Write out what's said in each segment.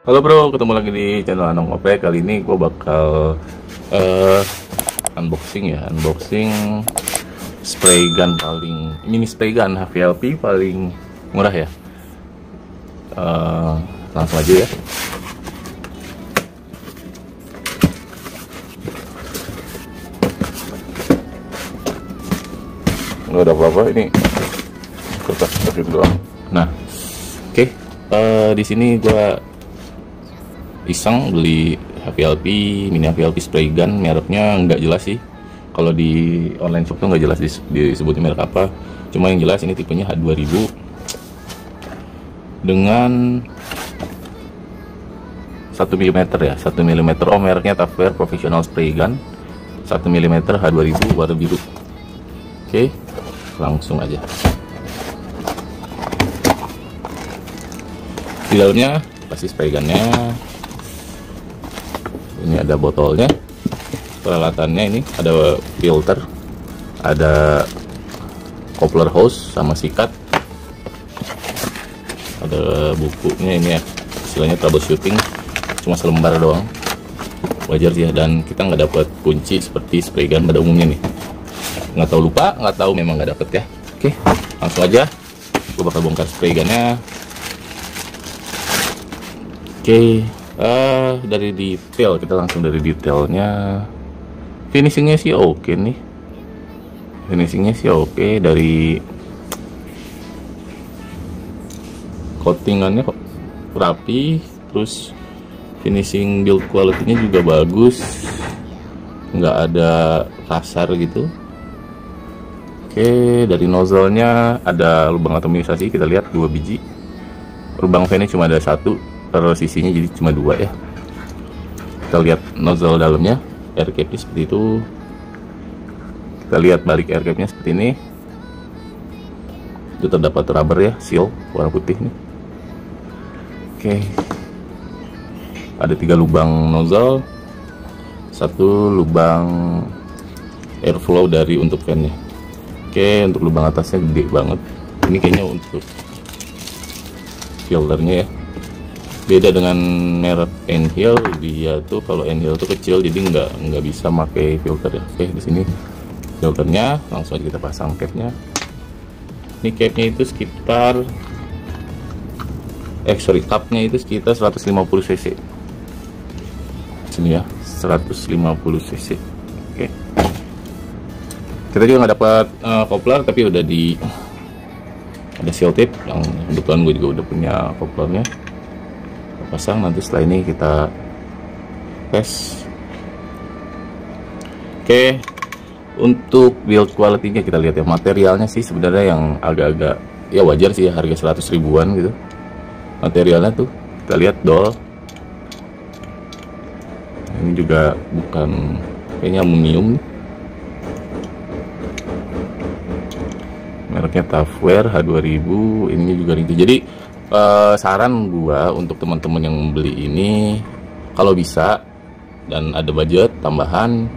Halo bro, ketemu lagi di channel Anong Ope. Kali ini gue bakal unboxing spray gun mini spray gun HVLP paling murah ya. Langsung aja ya. Nggak ada apa-apa, ini kertas doang. Nah, oke. Di sini gue iseng beli HVLP, mini HVLP spray gun. Mereknya nggak jelas sih, kalau di online shop tuh nggak jelas disebutnya merek apa. Cuma yang jelas ini tipenya H2000 dengan 1 mm ya, 1 mm. Oh, mereknya Tupperware Professional Spray Gun 1 mm H2000 warna biru. Oke, langsung aja. Di dalamnya pasti spray gunnya. Ini ada botolnya, peralatannya ini ada filter, ada coupler hose sama sikat, ada bukunya ini ya, istilahnya troubleshooting, cuma selembar doang, wajar sih ya. Dan kita nggak dapat kunci seperti spray gun pada umumnya nih, nggak tahu, lupa, nggak tahu, memang nggak dapet ya. Oke, langsung aja gue bakal bongkar spray gunnya. Oke. Dari detail, kita langsung dari detailnya. Finishingnya sih oke nih, dari coatingannya kok rapi, terus finishing build quality-nya juga bagus, nggak ada kasar gitu. Oke, dari nozzle-nya ada lubang atomisasi, kita lihat 2 biji. Lubang fan-nya cuma ada 1 per sisinya, jadi cuma 2 ya. Kita lihat nozzle dalamnya, air cap-nya seperti itu. Kita lihat balik air cap-nya seperti ini. Itu terdapat rubber ya, seal warna putih nih. Oke, ada 3 lubang nozzle, 1 lubang airflow dari untuk fan-nya. Oke, untuk lubang atasnya gede banget. Ini kayaknya untuk filternya ya. Beda dengan merek Enhil, dia tuh kalau Enhil tuh kecil, jadi nggak bisa pakai filter ya. Oke, di sini filternya, langsung aja kita pasang capnya. Ini capnya itu sekitar cupnya itu sekitar 150 cc. Sini ya, 150 cc. Oke, kita juga nggak dapat coupler, tapi udah ada seal tape yang kebetulan gue juga udah punya couplernya. Pasang, nanti setelah ini kita tes. Oke, untuk build quality-nya kita lihat ya. Materialnya sih sebenarnya yang agak-agak ya wajar sih ya, harga 100 ribuan gitu. Materialnya tuh kita lihat doll. Ini juga bukan, kayaknya aluminium nih. Mereknya Tupperware H2000, ininya juga rinci. Jadi saran gua untuk teman-teman yang beli ini, kalau bisa dan ada budget tambahan,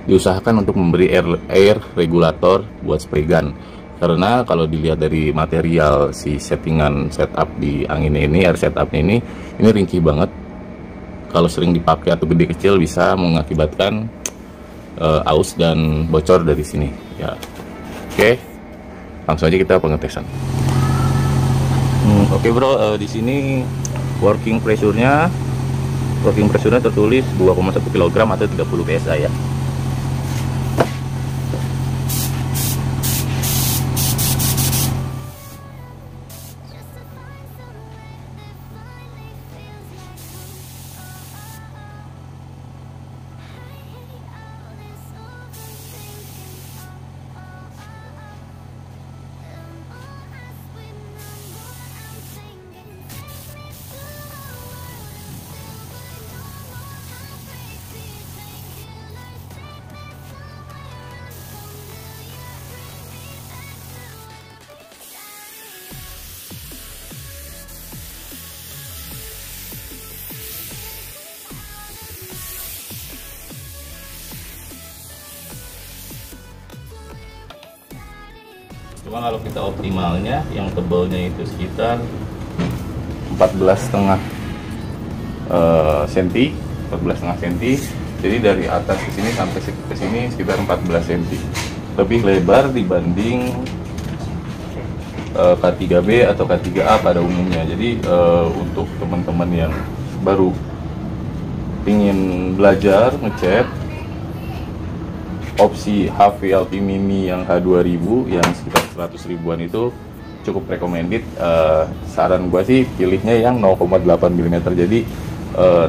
diusahakan untuk memberi air regulator buat spray gun. Karena kalau dilihat dari material si settingan setup di angin ini, air setupnya ini ringkih banget. Kalau sering dipakai atau gede kecil bisa mengakibatkan aus dan bocor dari sini ya. Oke, langsung aja kita pengetesan. Oke bro, di sini working pressure-nya tertulis 2,1 kg atau 30 PSI ya. Cuma kalau kita optimalnya yang tebalnya itu sekitar 14,5 senti, 14,5 senti. Jadi dari atas ke sini sampai ke sini sekitar 14 senti. Lebih lebar dibanding K3B atau K3A pada umumnya. Jadi untuk teman-teman yang baru ingin belajar ngecat, opsi HVLP Mini yang H2000 yang sekitar 100 ribuan itu cukup recommended. Saran gua sih pilihnya yang 0,8 mm. Jadi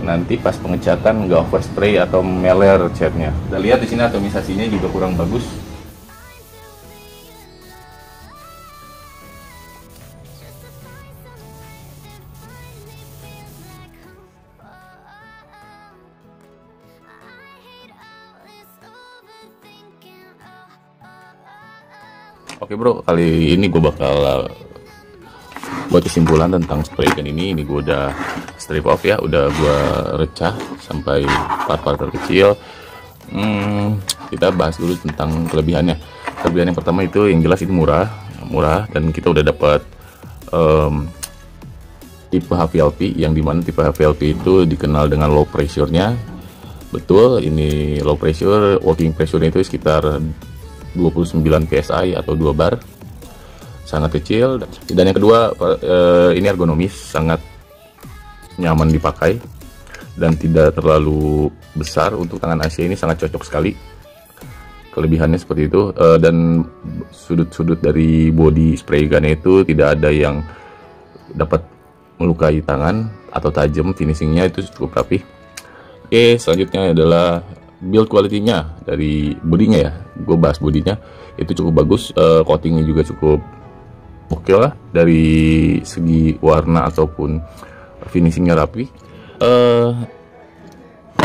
nanti pas pengecatan nggak overspray atau meler catnya. Kita lihat di sini atomisasinya juga kurang bagus. Oke bro, kali ini gue bakal buat kesimpulan tentang spray gun ini. Ini gue udah strip off ya, udah gue recah sampai part-part terkecil. Kita bahas dulu tentang kelebihannya. Kelebihan yang pertama itu yang jelas itu murah, dan kita udah dapat tipe HVLP, yang dimana tipe HVLP itu dikenal dengan low pressure-nya. Betul, ini low pressure, working pressure-nya itu sekitar 29 psi atau 2 bar, sangat kecil. Dan yang kedua, ini ergonomis, sangat nyaman dipakai dan tidak terlalu besar. Untuk tangan Asia ini sangat cocok sekali. Kelebihannya seperti itu. Dan sudut-sudut dari body spray gun itu tidak ada yang dapat melukai tangan atau tajam. Finishingnya itu cukup rapi. Oke, selanjutnya adalah build quality-nya dari bodinya ya. Gue bahas bodinya, itu cukup bagus. Coatingnya juga cukup oke lah, dari segi warna ataupun finishingnya rapi.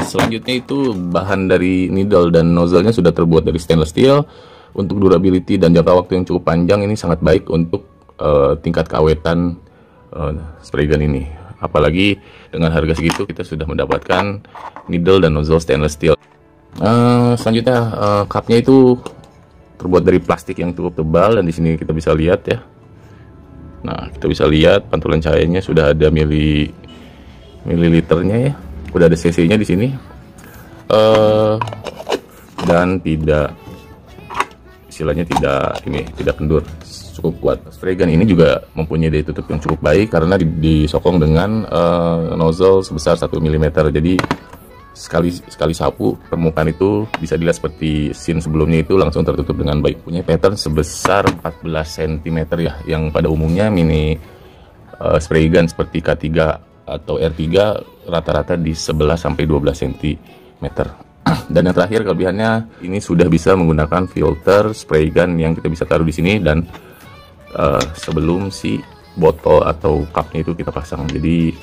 Selanjutnya itu bahan dari needle dan nozzle-nya sudah terbuat dari stainless steel. Untuk durability dan jangka waktu yang cukup panjang, ini sangat baik untuk tingkat keawetan spray gun ini. Apalagi dengan harga segitu kita sudah mendapatkan needle dan nozzle stainless steel. Selanjutnya cupnya itu terbuat dari plastik yang cukup tebal, dan di sini kita bisa lihat ya. Nah, kita bisa lihat pantulan cahayanya sudah ada mililiternya ya, udah ada cc-nya di sini. Dan tidak, istilahnya tidak kendur, cukup kuat. Spray gun ini juga mempunyai daya tutup yang cukup baik karena disokong dengan nozzle sebesar 1 mm. Jadi sekali sapu permukaan itu bisa dilihat seperti scene sebelumnya itu langsung tertutup dengan baik. Punya pattern sebesar 14 cm ya, yang pada umumnya mini spray gun seperti K3 atau R3 rata-rata di 11 sampai 12 cm. Dan yang terakhir kelebihannya, ini sudah bisa menggunakan filter spray gun yang kita bisa taruh di sini, dan sebelum si botol atau cupnya itu kita pasang. Jadi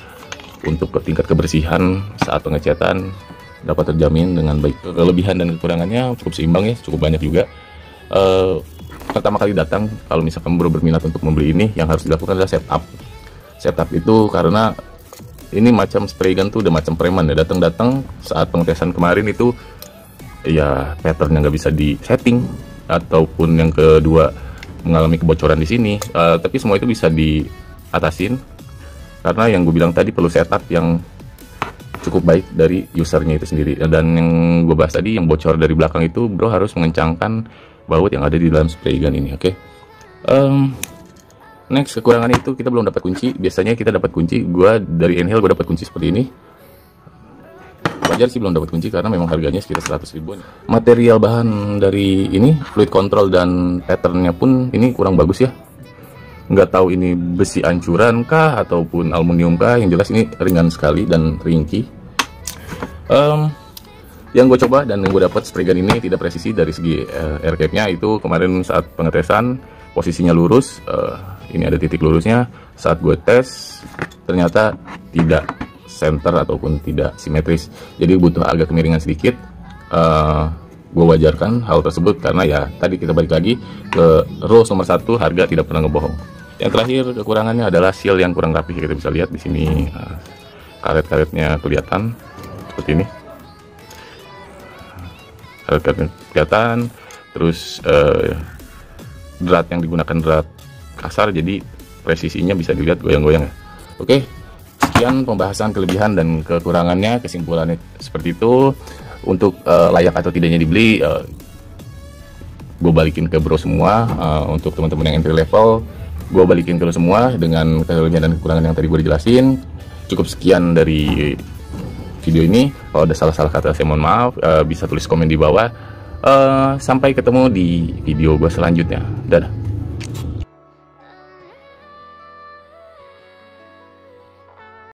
untuk tingkat kebersihan saat pengecatan dapat terjamin dengan baik. Kelebihan dan kekurangannya cukup seimbang ya, cukup banyak juga. Pertama kali datang, kalau misalkan baru berminat untuk membeli ini, yang harus dilakukan adalah setup. Setup itu karena ini macam spray gun tuh udah macam preman ya, datang saat pengetesan kemarin itu ya patternnya nggak bisa di setting, ataupun yang kedua mengalami kebocoran di sini. Tapi semua itu bisa diatasin karena yang gue bilang tadi perlu setup yang cukup baik dari usernya itu sendiri. Dan yang gue bahas tadi, yang bocor dari belakang itu, bro harus mengencangkan baut yang ada di dalam spray gun ini. Oke. Next, kekurangannya itu kita belum dapat kunci. Biasanya kita dapat kunci. Gue dari Enhale gue dapat kunci seperti ini. Wajar sih belum dapat kunci karena memang harganya sekitar 100 ribuan. Material bahan dari ini, fluid control dan patternnya pun ini kurang bagus ya. Nggak tahu ini besi ancuran kah ataupun aluminium kah, yang jelas ini ringan sekali dan ringkih. Yang gue coba dan yang gue dapat spray gun ini tidak presisi dari segi air cap-nya. Itu kemarin saat pengetesan posisinya lurus, ini ada titik lurusnya. Saat gue tes ternyata tidak center ataupun tidak simetris, jadi butuh agak kemiringan sedikit. Gue wajarkan hal tersebut karena ya tadi kita balik lagi ke rules nomor 1, harga tidak pernah ngebohong. Yang terakhir kekurangannya adalah seal yang kurang rapi. Kita bisa lihat di sini karet-karetnya kelihatan seperti ini. Karet-karetnya kelihatan, terus drat yang digunakan drat kasar, jadi presisinya bisa dilihat goyang-goyang ya. Oke, sekian pembahasan kelebihan dan kekurangannya, kesimpulannya seperti itu. Untuk layak atau tidaknya dibeli, gue balikin ke bro semua. Untuk teman-teman yang entry level, gue balikin ke lo semua dengan kelebihan dan kekurangan yang tadi gue jelasin. Cukup sekian dari video ini. Kalau ada salah-salah kata saya mohon maaf. Bisa tulis komen di bawah. Sampai ketemu di video gue selanjutnya. Dadah.